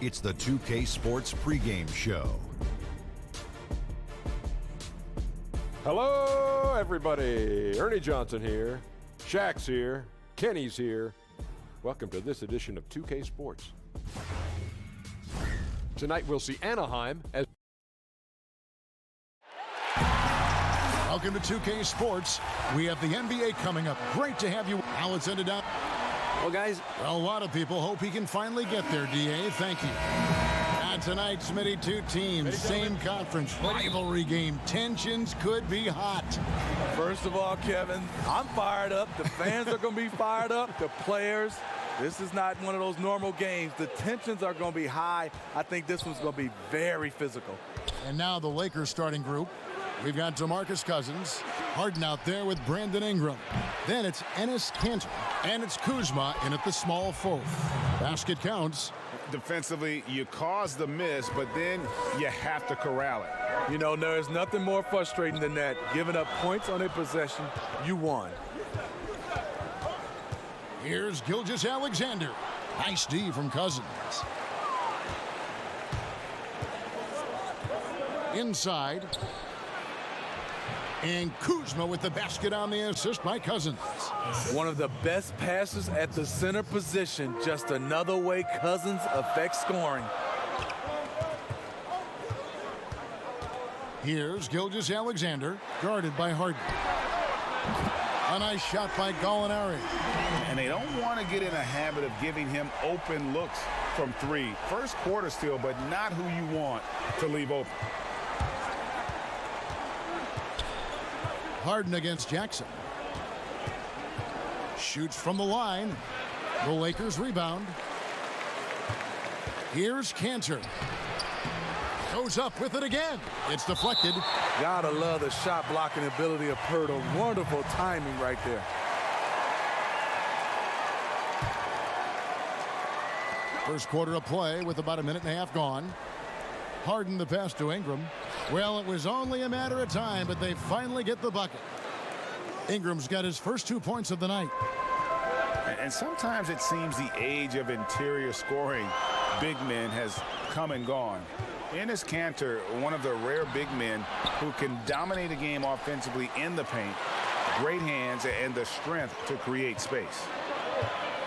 It's the 2K Sports pregame show. Hello, everybody. Ernie Johnson here. Shaq's here. Kenny's here. Welcome to this edition of 2K Sports. Tonight we'll see Anaheim as... Welcome to 2K Sports. We have the NBA coming up. Great to have you. Now it's ended up. Well, guys, a lot of people hope he can finally get there, DA. Thank you. And tonight, Smitty, two teams, same conference, rivalry game. Tensions could be hot. First of all, Kevin, I'm fired up. The fans are going to be fired up. The players. This is not one of those normal games. The tensions are going to be high. I think this one's going to be very physical. And now the Lakers starting group. We've got DeMarcus Cousins, Harden out there with Brandon Ingram. Then it's Enes Kanter, and it's Kuzma in at the small forward. Basket counts. Defensively, you cause the miss, but then you have to corral it. You know, there's nothing more frustrating than that. Giving up points on a possession, you won. Here's Gilgeous-Alexander. Nice D from Cousins. Inside. And Kuzma with the basket on the assist by Cousins. One of the best passes at the center position. Just another way Cousins affects scoring. Here's Gilgeous-Alexander, guarded by Harden. A nice shot by Gallinari. And they don't want to get in a habit of giving him open looks from three. First quarter still, but not who you want to leave open. Harden against Jackson. Shoots from the line. The Lakers rebound. Here's Kanter. Goes up with it again. It's deflected. Gotta love the shot blocking ability of Pirtle. Wonderful timing right there. First quarter of play with about a minute and a half gone. Harden the pass to Ingram. Well, it was only a matter of time, but they finally get the bucket. Ingram's got his first 2 points of the night. And sometimes it seems the age of interior scoring big men has come and gone. Enes Kanter, one of the rare big men who can dominate a game offensively in the paint. Great hands and the strength to create space.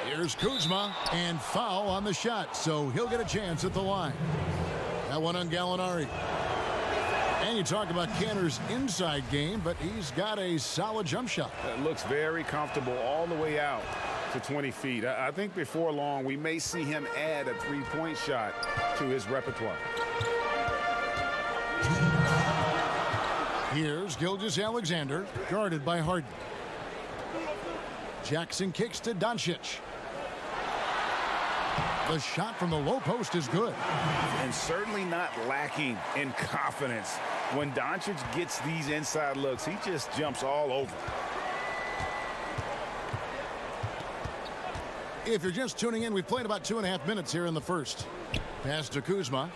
Here's Kuzma, and foul on the shot, so he'll get a chance at the line. That one on Gallinari. And you talk about Kanter's inside game, but he's got a solid jump shot. It looks very comfortable all the way out to 20 feet. I think before long we may see him add a three-point shot to his repertoire. Here's Gilgeous-Alexander, guarded by Harden. Jackson kicks to Doncic. The shot from the low post is good. And certainly not lacking in confidence. When Doncic gets these inside looks, he just jumps all over. If you're just tuning in, we've played about 2.5 minutes here in the first. Pass to Kuzma.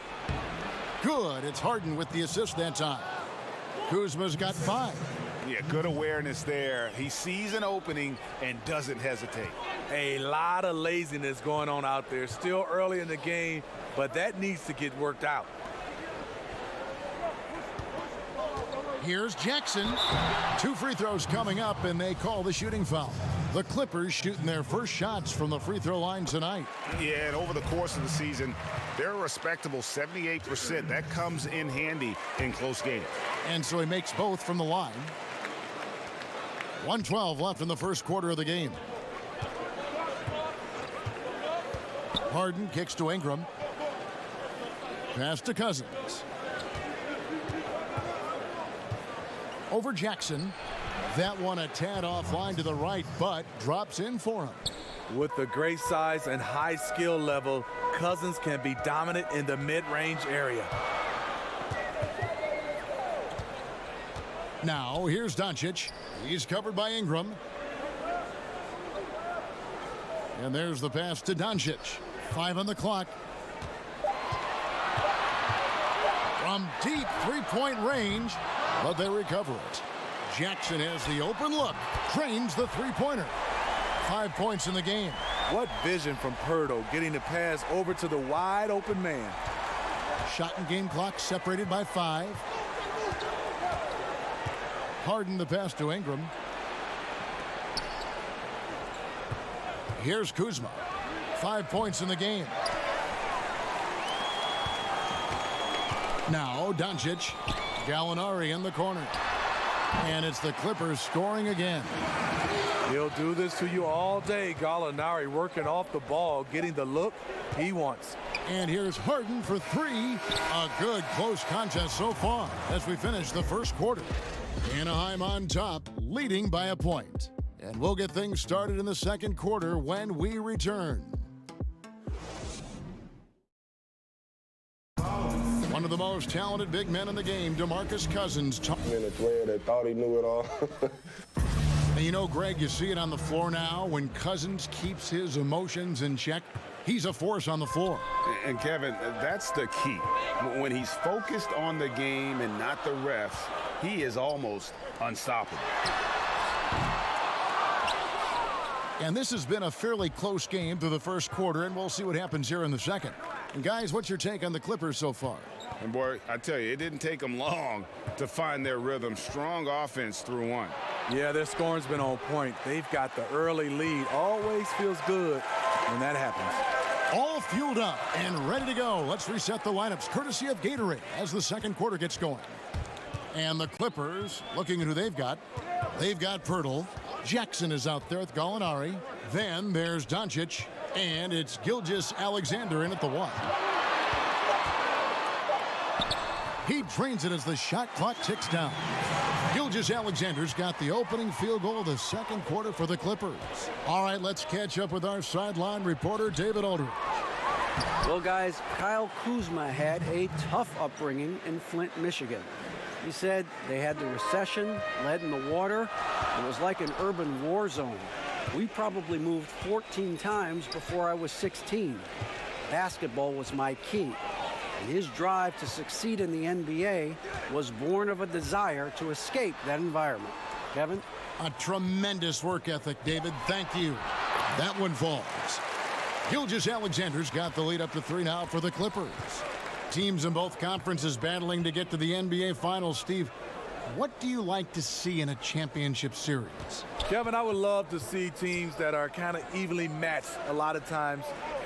Good. It's Harden with the assist that time. Kuzma's got 5. Yeah, good awareness there. He sees an opening and doesn't hesitate. A lot of laziness going on out there. Still early in the game, but that needs to get worked out. Here's Jackson. 2 free throws coming up, and they call the shooting foul. The Clippers shooting their first shots from the free throw line tonight. Yeah, and over the course of the season, they're a respectable 78%. That comes in handy in close games. And so he makes both from the line. 1:12 left in the first quarter of the game. Harden kicks to Ingram. Pass to Cousins. Over Jackson. That one a tad offline to the right, but drops in for him. With the great size and high skill level, Cousins can be dominant in the mid-range area. Now, here's Doncic. He's covered by Ingram. And there's the pass to Doncic. 5 on the clock. From deep three-point range, but they recover it. Jackson has the open look. Trains the three-pointer. 5 points in the game. What vision from Pirtle, getting the pass over to the wide open man. Shot and game clock separated by 5. Harden the pass to Ingram. Here's Kuzma. 5 points in the game. Now Doncic. Gallinari in the corner. And it's the Clippers scoring again. He'll do this to you all day. Gallinari working off the ball, getting the look he wants. And here's Harden for 3. A good close contest so far as we finish the first quarter. Anaheim on top, leading by a point. And we'll get things started in the second quarter when we return. One of the most talented big men in the game, DeMarcus Cousins. Been a player that thought he knew it all. And you know, Greg, you see it on the floor now. When Cousins keeps his emotions in check, he's a force on the floor. And Kevin, that's the key. When he's focused on the game and not the refs, he is almost unstoppable. And this has been a fairly close game through the first quarter, and we'll see what happens here in the second. And guys, what's your take on the Clippers so far? And boy, I tell you, it didn't take them long to find their rhythm. Strong offense through 1. Yeah, their scoring's been on point. They've got the early lead. Always feels good when that happens. All fueled up and ready to go. Let's reset the lineups courtesy of Gatorade as the second quarter gets going. And the Clippers, looking at who they've got. They've got Pirtle. Jackson is out there with Gallinari. Then there's Doncic. And it's Gilgeous-Alexander in at the 1. He drains it as the shot clock ticks down. Gilgeous-Alexander's got the opening field goal of the second quarter for the Clippers. All right, let's catch up with our sideline reporter, David Aldridge. Well, guys, Kyle Kuzma had a tough upbringing in Flint, Michigan. He said they had the recession, lead in the water. It was like an urban war zone. We probably moved 14 times before I was 16. Basketball was my key. And his drive to succeed in the NBA was born of a desire to escape that environment. Kevin? A tremendous work ethic, David. Thank you. That one falls. Gilgeous-Alexander's got the lead up to 3 now for the Clippers. Teams in both conferences battling to get to the NBA Finals. Steve, what do you like to see in a championship series? Kevin, I would love to see teams that are kind of evenly matched a lot of times,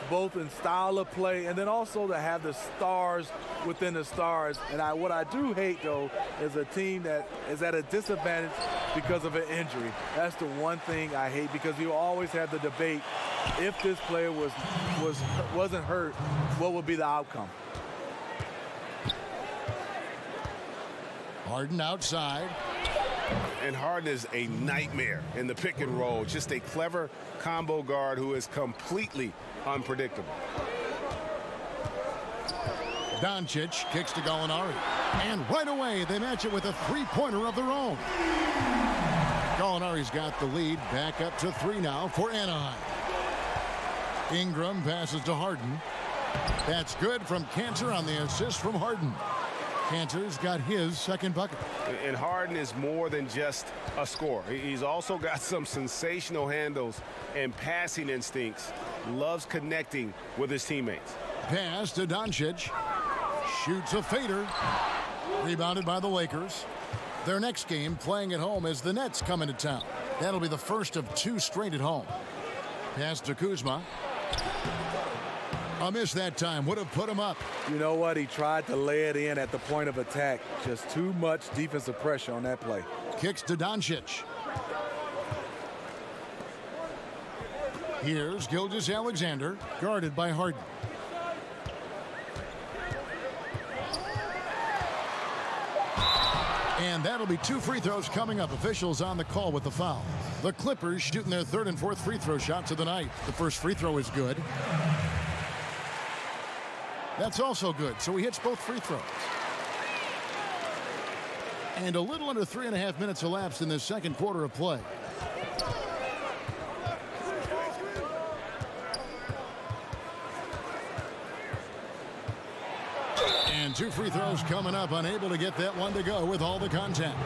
both in style of play and then also to have the stars within the stars. And what I do hate, though, is a team that is at a disadvantage because of an injury. That's the one thing I hate, because you always have the debate, if this player wasn't hurt, what would be the outcome? Harden outside. And Harden is a nightmare in the pick and roll. Just a clever combo guard who is completely unpredictable. Doncic kicks to Gallinari. And right away, they match it with a three-pointer of their own. Gallinari's got the lead. Back up to 3 now for Anaheim. Ingram passes to Harden. That's good from Cantor on the assist from Harden. Cantor's got his second bucket. And Harden is more than just a scorer. He's also got some sensational handles and passing instincts. Loves connecting with his teammates. Pass to Doncic. Shoots a fader. Rebounded by the Lakers. Their next game playing at home as the Nets come into town. That'll be the first of 2 straight at home. Pass to Kuzma. A miss that time. Would have put him up. You know what? He tried to lay it in at the point of attack. Just too much defensive pressure on that play. Kicks to Doncic. Here's Gilgeous-Alexander, guarded by Harden. And that'll be 2 free throws coming up. Officials on the call with the foul. The Clippers shooting their 3rd and 4th free throw shots of the night. The first free throw is good. That's also good, so he hits both free throws. And a little under 3.5 minutes elapsed in the second quarter of play. And 2 free throws coming up, unable to get that one to go with all the contact.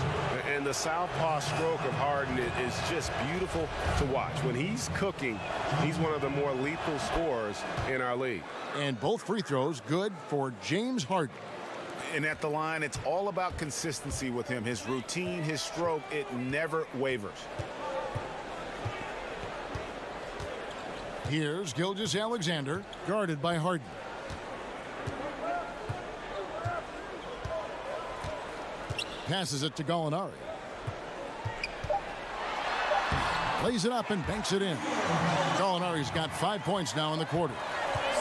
And the southpaw stroke of Harden is just beautiful to watch. When he's cooking, he's one of the more lethal scorers in our league. And both free throws good for James Harden. And at the line, it's all about consistency with him. His routine, his stroke, it never wavers. Here's Gilgeous-Alexander, guarded by Harden. Passes it to Gallinari. Lays it up and banks it in. Gallinari's got 5 points now in the quarter.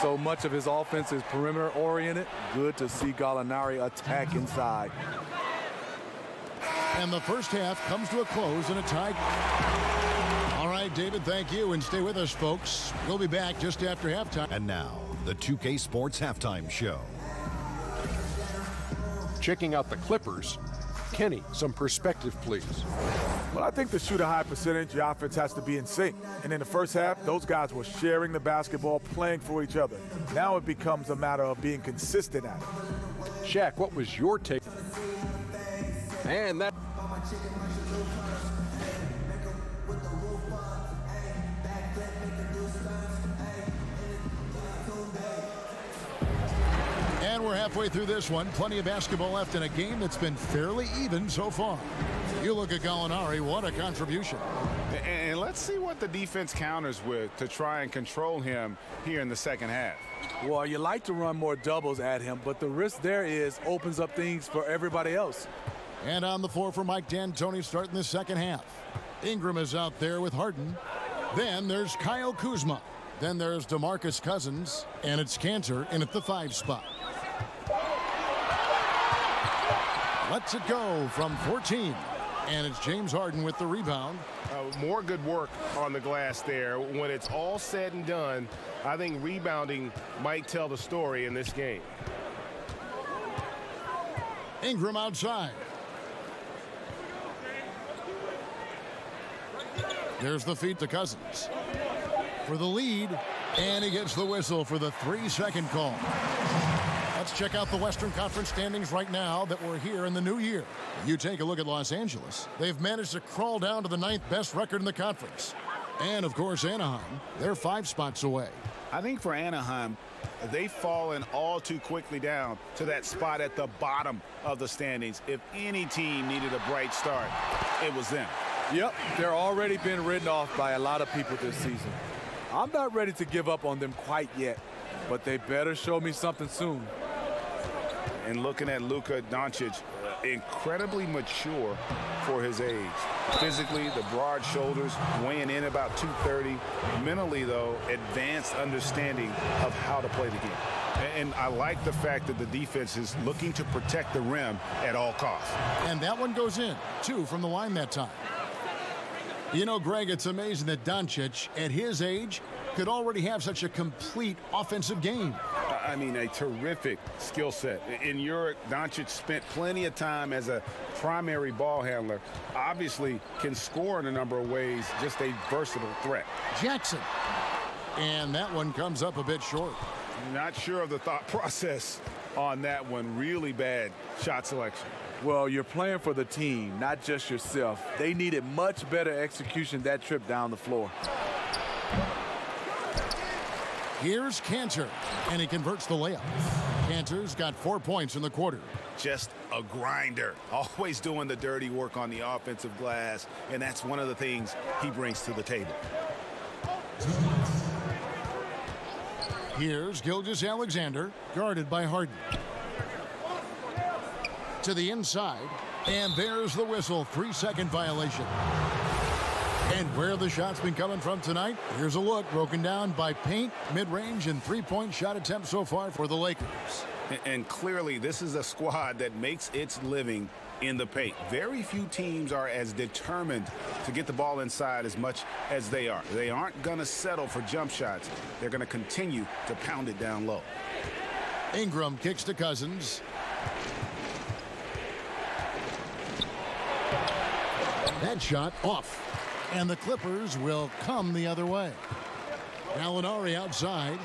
So much of his offense is perimeter oriented. Good to see Gallinari attack inside. And the first half comes to a close in a tie. All right, David, thank you, and stay with us, folks. We'll be back just after halftime. And now, the 2K Sports Halftime Show. Checking out the Clippers. Kenny, some perspective, please. Well, I think to shoot a high percentage, your offense has to be in sync. And in the first half, those guys were sharing the basketball, playing for each other. Now it becomes a matter of being consistent at it. Shaq, what was your take? And that. And we're halfway through this one. Plenty of basketball left in a game that's been fairly even so far. You look at Gallinari, what a contribution. And let's see what the defense counters with to try and control him here in the second half. Well, you like to run more doubles at him, but the risk there is opens up things for everybody else. And on the floor for Mike D'Antoni starting the second half. Ingram is out there with Harden. Then there's Kyle Kuzma. Then there's DeMarcus Cousins. And it's Cantor in at the 5 spot. Lets it go from 14. And it's James Harden with the rebound. More good work on the glass there. When it's all said and done, I think rebounding might tell the story in this game. Ingram outside. There's the feed to Cousins for the lead, and he gets the whistle for the 3-second call. Let's check out the Western Conference standings right now that we're here in the new year. You take a look at Los Angeles. They've managed to crawl down to the 9th best record in the conference. And, of course, Anaheim. They're 5 spots away. I think for Anaheim, they've fallen all too quickly down to that spot at the bottom of the standings. If any team needed a bright start, it was them. Yep, they're already been written off by a lot of people this season. I'm not ready to give up on them quite yet, but they better show me something soon. And looking at Luka Doncic, incredibly mature for his age. Physically, the broad shoulders, weighing in about 230. Mentally, though, advanced understanding of how to play the game. And I like the fact that the defense is looking to protect the rim at all costs. And that one goes in. 2 from the line that time. You know, Greg, it's amazing that Doncic, at his age, could already have such a complete offensive game. I mean, a terrific skill set. In Europe, Doncic spent plenty of time as a primary ball handler. Obviously can score in a number of ways, just a versatile threat. Jackson. And that one comes up a bit short. Not sure of the thought process on that one. Really bad shot selection. Well, you're playing for the team, not just yourself. They needed much better execution that trip down the floor. Here's Cantor, and he converts the layup. Cantor's got 4 points in the quarter. Just a grinder, always doing the dirty work on the offensive glass, and that's one of the things he brings to the table. Here's Gilgeous-Alexander, guarded by Harden. To the inside, and there's the whistle, 3-second violation. And where have the shots been coming from tonight? Here's a look broken down by paint, mid-range, and 3-point shot attempts so far for the Lakers. And clearly, this is a squad that makes its living in the paint. Very few teams are as determined to get the ball inside as much as they are. They aren't going to settle for jump shots. They're going to continue to pound it down low. Ingram kicks to Cousins. That shot off. And the Clippers will come the other way. Gallinari outside.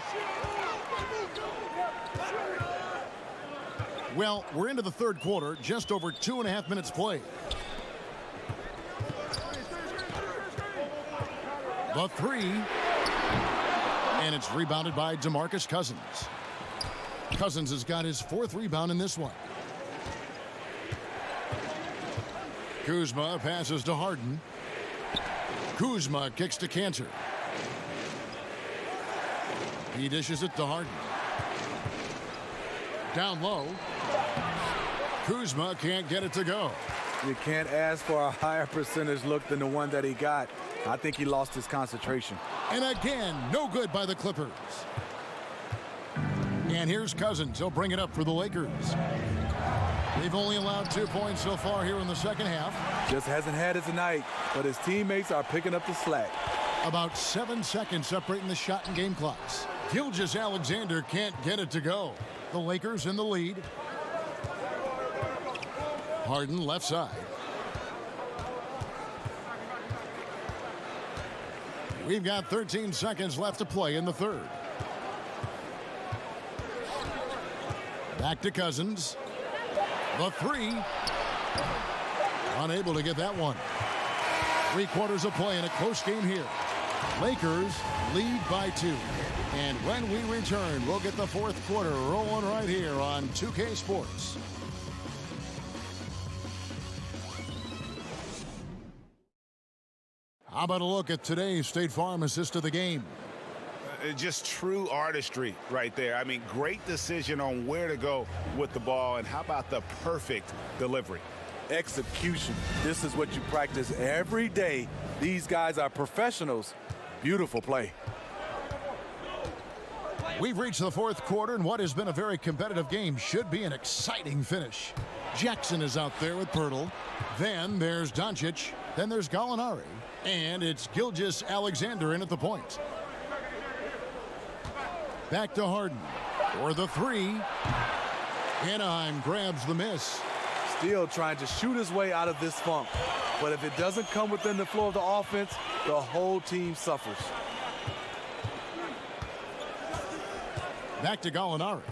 Well, we're into the third quarter, just over 2.5 minutes played. The three. And it's rebounded by DeMarcus Cousins. Cousins has got his 4th rebound in this one. Kuzma passes to Harden. Kuzma kicks to Cantor. He dishes it to Harden. Down low. Kuzma can't get it to go. You can't ask for a higher percentage look than the one that he got. I think he lost his concentration. And again, no good by the Clippers. And here's Cousins. He'll bring it up for the Lakers. They've only allowed 2 points so far here in the second half. Just hasn't had it tonight, but his teammates are picking up the slack. About 7 seconds separating the shot and game clocks. Gilgeous-Alexander can't get it to go. The Lakers in the lead. Harden left side. We've got 13 seconds left to play in the third. Back to Cousins. The three. Unable to get that one. 3/4 of play in a close game here. Lakers lead by 2. And when we return, we'll get the 4th quarter rolling right here on 2K Sports. How about a look at today's State Farm assist of the game? Just true artistry right there. I mean, great decision on where to go with the ball, and how about the perfect delivery? Execution. This is what you practice every day. These guys are professionals. Beautiful play. We've reached the 4th quarter, and what has been a very competitive game should be an exciting finish. Jackson is out there with Pirtle. Then there's Doncic. Then there's Gallinari. And it's Gilgeous-Alexander in at the point. Back to Harden for the three. Anaheim grabs the miss. Still trying to shoot his way out of this funk. But if it doesn't come within the flow of the offense, the whole team suffers. Back to Gallinari.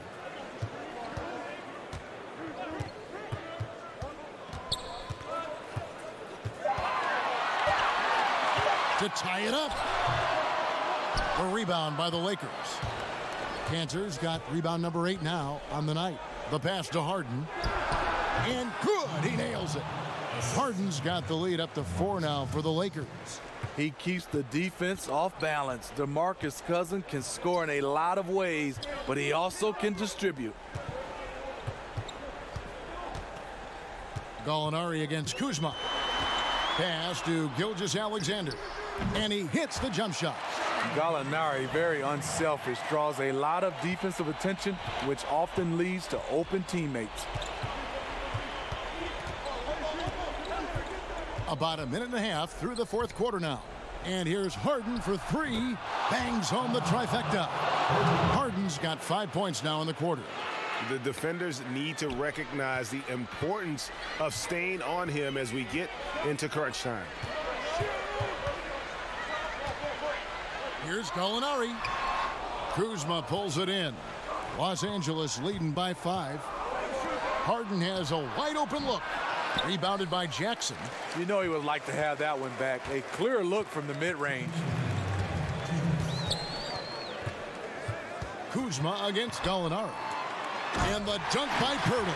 To tie it up. A rebound by the Lakers. Cantor's got rebound number 8 now on the night. The pass to Harden. And good. He nails it. Harden's got the lead up to 4 now for the Lakers. He keeps the defense off balance. DeMarcus Cousins can score in a lot of ways, but he also can distribute. Gallinari against Kuzma. Pass to Gilgeous-Alexander. And he hits the jump shot. Gallinari, very unselfish, draws a lot of defensive attention, which often leads to open teammates. About a minute and a half through the 4th quarter now. And here's Harden for 3. Bangs home the trifecta. Harden's got 5 points now in the quarter. The defenders need to recognize the importance of staying on him as we get into crunch time. Here's Gallinari. Kuzma pulls it in. Los Angeles leading by 5. Harden has a wide open look. Rebounded by Jackson. You know he would like to have that one back. A clear look from the mid-range. Kuzma against Gallinari. And the dunk by Pirtle.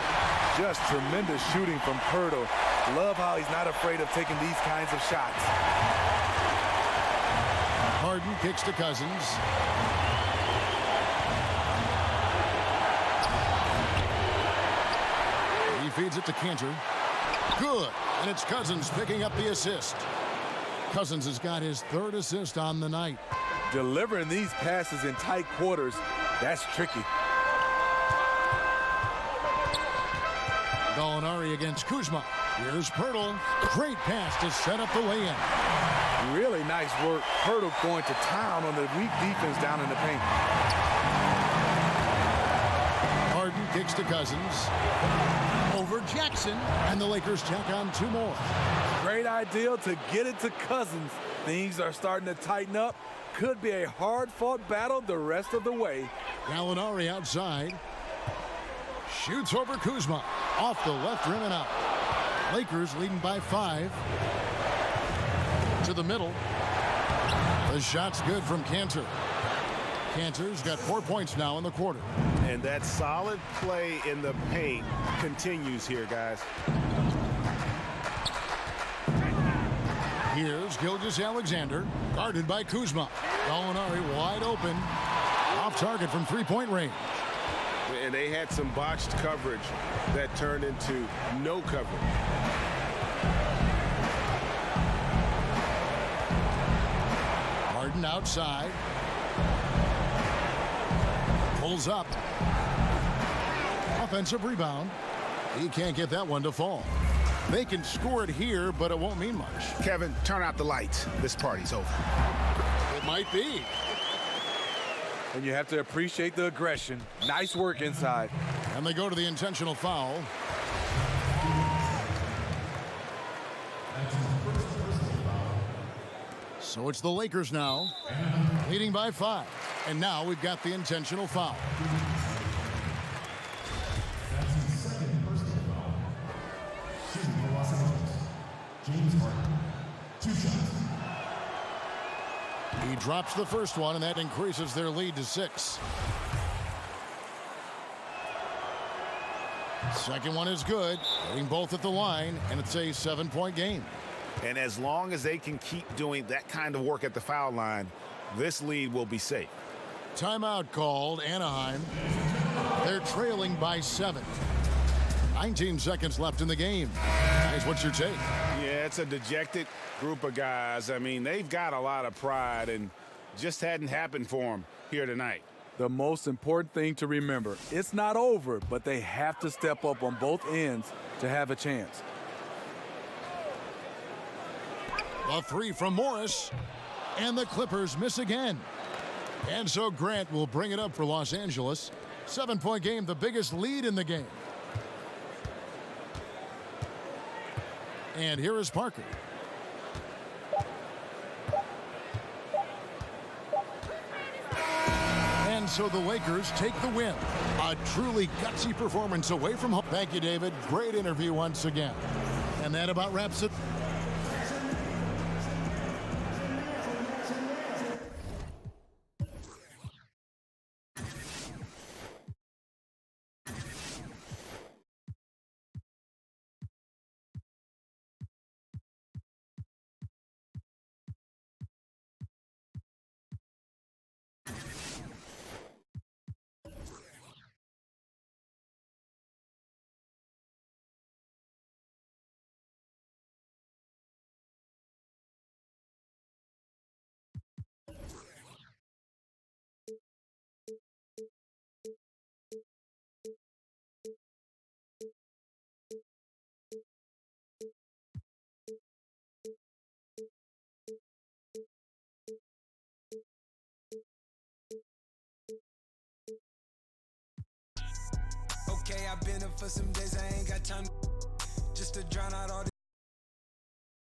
Just tremendous shooting from Pirtle. Love how he's not afraid of taking these kinds of shots. Harden kicks to Cousins. He feeds it to Cantor. Good. And it's Cousins picking up the assist. Cousins has got his 3rd assist on the night. Delivering these passes in tight quarters, that's tricky. Gallinari against Kuzma. Here's Pirtle. Great pass to set up the lay-in. Really nice work. Pirtle going to town on the weak defense down in the paint. Harden kicks to Cousins. Over Jackson. And the Lakers tack on 2 more. Great idea to get it to Cousins. Things are starting to tighten up. Could be a hard-fought battle the rest of the way. Gallinari outside. Shoots over Kuzma. Off the left rim and out. Lakers leading by 5. To the middle. The shot's good from Cantor. Cantor's got 4 points now in the quarter. And that solid play in the paint continues here, guys. Here's Gilgeous-Alexander, guarded by Kuzma. Gallinari wide open, off target from three-point range. And they had some botched coverage that turned into no coverage. Harden outside. Pulls up. Offensive rebound. He can't get that one to fall. They can score it here, but it won't mean much. Kevin, turn out the lights. This party's over. It might be. And you have to appreciate the aggression. Nice work inside. And they go to the intentional foul. So it's the Lakers now, leading by 5. And now we've got the intentional foul. He drops the first one, and that increases their lead to 6. Second one is good, hitting both at the line, and it's a 7-point game. And as long as they can keep doing that kind of work at the foul line, this lead will be safe. Timeout called, Anaheim. They're trailing by 7. 19 seconds left in the game. Guys, what's your take? Yeah, it's a dejected group of guys. I mean, they've got a lot of pride, and just hadn't happened for them here tonight. The most important thing to remember, it's not over, but they have to step up on both ends to have a chance. A 3 from Morris, and the Clippers miss again. And so Grant will bring it up for Los Angeles. 7-point game, the biggest lead in the game. And here is Parker. And so the Lakers take the win. A truly gutsy performance away from home. Thank you, David. Great interview once again. And that about wraps it. Okay, I've been up for some days, I ain't got time just to drown out all the